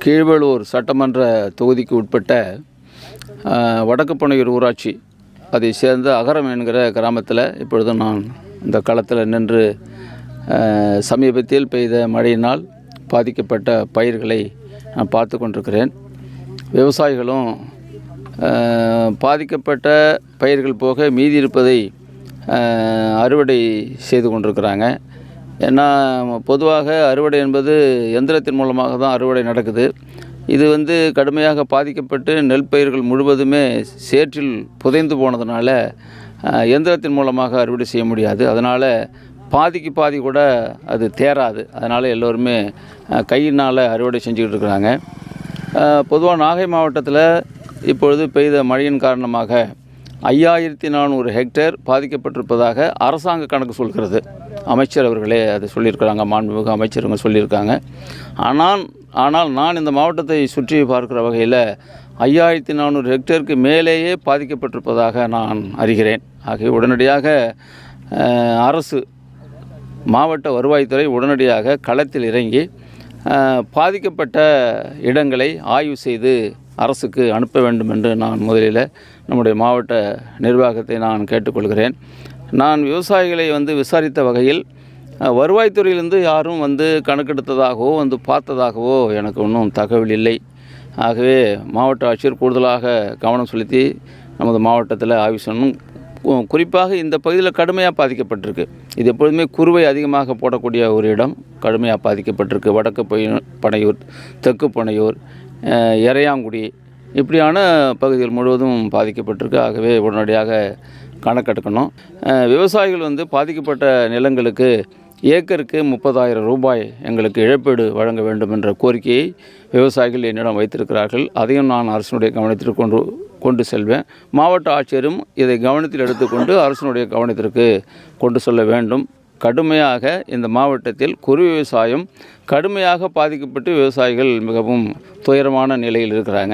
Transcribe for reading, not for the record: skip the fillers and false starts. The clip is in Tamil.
கீழ்வேளூர் சட்டமன்ற தொகுதிக்கு உட்பட்ட வடக்கு புனையூர் ஊராட்சி அதை சேர்ந்த அகரம் என்கிற கிராமத்தில் இப்பொழுது நான் இந்த களத்தில் நின்று சமீபத்தில் பெய்த மழையினால் பாதிக்கப்பட்ட பயிர்களை நான் பார்த்து கொண்டிருக்கிறேன். விவசாயிகளும் பாதிக்கப்பட்ட பயிர்கள் போக மீதி இருப்பதை அறுவடை செய்து கொண்டிருக்கிறாங்க. ஏன்னா பொதுவாக அறுவடை என்பது எந்திரத்தின் மூலமாக தான் அறுவடை நடக்குது. இது கடுமையாக பாதிக்கப்பட்டு நெல் பயிர்கள் முழுவதுமே சேற்றில் புதைந்து போனதுனால எந்திரத்தின் மூலமாக அறுவடை செய்ய முடியாது. அதனால் பாதிக்கு பாதி கூட அது தேராது. அதனால் எல்லோருமே கையினால் அறுவடை செஞ்சுக்கிட்டு இருக்கிறாங்க. பொதுவாக நாகை மாவட்டத்தில் இப்பொழுது பெய்த மழையின் காரணமாக 5400 ஹெக்டேர் பாதிக்கப்பட்டிருப்பதாக அரசாங்க கணக்கு சொல்கிறது. அமைச்சர் அவர்களே அதை சொல்லியிருக்கிறாங்க, மாண்புமிகு அமைச்சருங்க சொல்லியிருக்காங்க. ஆனால் நான் இந்த மாவட்டத்தை சுற்றி பார்க்குற வகையில் 5400 ஹெக்டேருக்கு மேலேயே பாதிக்கப்பட்டிருப்பதாக நான் அறிகிறேன். ஆகவே உடனடியாக அரசு மாவட்ட வருவாய்த்துறை உடனடியாக களத்தில் இறங்கி பாதிக்கப்பட்ட இடங்களை ஆய்வு செய்து அரசுக்கு அனுப்ப வேண்டும் என்று நான் முதலில் நம்முடைய மாவட்ட நிர்வாகத்தை நான் கேட்டுக்கொள்கிறேன். நான் விவசாயிகளை விசாரித்த வகையில் வருவாய்த்துறையிலிருந்து யாரும் கணக்கெடுத்ததாகவோ பார்த்ததாகவோ எனக்கு ஒன்றும் தகவல் இல்லை. ஆகவே மாவட்ட ஆட்சியர் கூடுதலாக கவனம் செலுத்தி நமது மாவட்டத்தில் ஆய்வு செய்யணும். குறிப்பாக இந்த பகுதியில் கடுமையாக பாதிக்கப்பட்டிருக்கு. இது எப்பொழுதுமே குறுவை அதிகமாக போடக்கூடிய ஒரு இடம். கடுமையாக பாதிக்கப்பட்டிருக்கு. வடக்கு பனையூர், தெற்கு பனையூர், எறையாங்குடி இப்படியான பகுதிகள் முழுவதும் பாதிக்கப்பட்டிருக்கு. ஆகவே உடனடியாக கணக்கெடுக்கணும். விவசாயிகள் பாதிக்கப்பட்ட நிலங்களுக்கு ஏக்கருக்கு 30,000 ரூபாய் எங்களுக்கு இழப்பீடு வழங்க வேண்டும் என்ற கோரிக்கையை விவசாயிகள் என்னிடம் வைத்திருக்கிறார்கள். அதையும் நான் அரசினுடைய கவனத்திற்கு கொண்டு செல்வேன். மாவட்ட ஆட்சியரும் இதை கவனத்தில் எடுத்துக்கொண்டு அரசினுடைய கவனத்திற்கு கொண்டு செல்ல வேண்டும். கடுமையாக இந்த மாவட்டத்தில் குறு விவசாயம் கடுமையாக பாதிக்கப்பட்டு விவசாயிகள் மிகவும் துயரமான நிலையில் இருக்கிறாங்க.